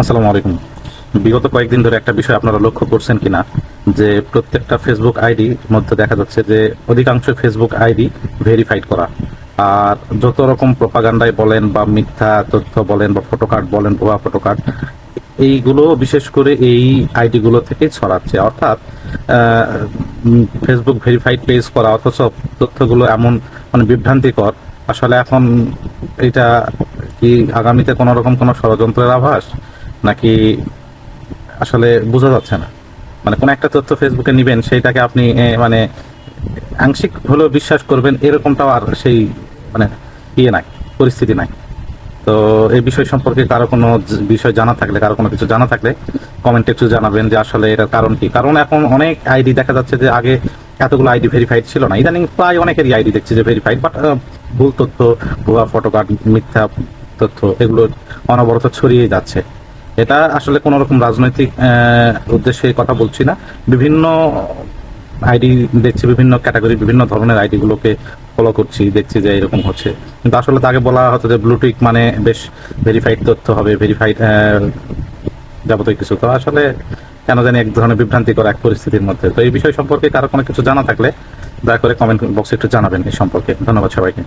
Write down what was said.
আসসালামু আলাইকুম। বিগত কয়েকদিন ধরে একটা বিষয় আপনারা লক্ষ্য করছেন কিনা, যে প্রত্যেকটা ফেসবুক আইডি মধ্যে দেখা যাচ্ছে যে অধিকাংশ ফেসবুক আইডি ভেরিফাইড করা। আর যত রকম প্রপাগান্ডায় বলেন বা মিথ্যা তথ্য বলেন বা ফটোকার্ড বলেন, ভুয়া ফটোকার্ড, এইগুলো বিশেষ করে এই আইডিগুলো থেকেই ছড়াচ্ছে। অর্থাৎ ফেসবুক ভেরিফাইড পেজ করা, অথচ তথ্যগুলো এমন মানে বিভ্রান্তিকর। আসলে এখন এটা কি আগামীতে কোনো রকম কোনো ষড়যন্ত্রের আভাস, নাকি আসলে বোঝা যাচ্ছে না। মানে কোন একটা তথ্য ফেসবুকে নিবেন, সেইটাকে আপনি মানে আংশিক হলেও বিশ্বাস করবেন, এরকমটাও আর সেই মানে ইয়ে নাই, পরিস্থিতি নাই। তো এই বিষয় সম্পর্কে কারো কোনো বিষয় জানা থাকলে, কারো কোনো কিছু জানা থাকলে কমেন্টে একটু জানাবেন যে আসলে এটার কারণ কি। কারণ এখন অনেক আইডি দেখা যাচ্ছে যে আগে এতগুলো আইডি ভেরিফাইড ছিল না, ইদানিং প্রায় অনেকেরই আইডি দেখছি যে ভেরিফাইড, বাট ভুল তথ্য, ভুয়া ফটোকার্ড, মিথ্যা তথ্য এগুলো অনবরত ছড়িয়ে যাচ্ছে। এটা আসলে কোনো রকম রাজনৈতিক উদ্দেশ্যে কথা বলছি না। বিভিন্ন আইডি দেখছি, বিভিন্ন ক্যাটাগরি, বিভিন্ন ধরনের আইডিগুলোকে ফলো করছি, দেখছি যে এরকম হচ্ছে। কিন্তু আসলে তাকে বলা হতো যে ব্লুটিক মানে বেশ ভেরিফাইড তথ্য হবে, ভেরিফাইড যাবতীয় কিছু। তো আসলে কেন জানি এক ধরনের বিভ্রান্তিকর এক পরিস্থিতির মধ্যে। তো এই বিষয় সম্পর্কে কারো কোনো কিছু জানা থাকলে দয়া করে কমেন্ট বক্সে একটু জানাবেন এই সম্পর্কে। ধন্যবাদ সবাইকে।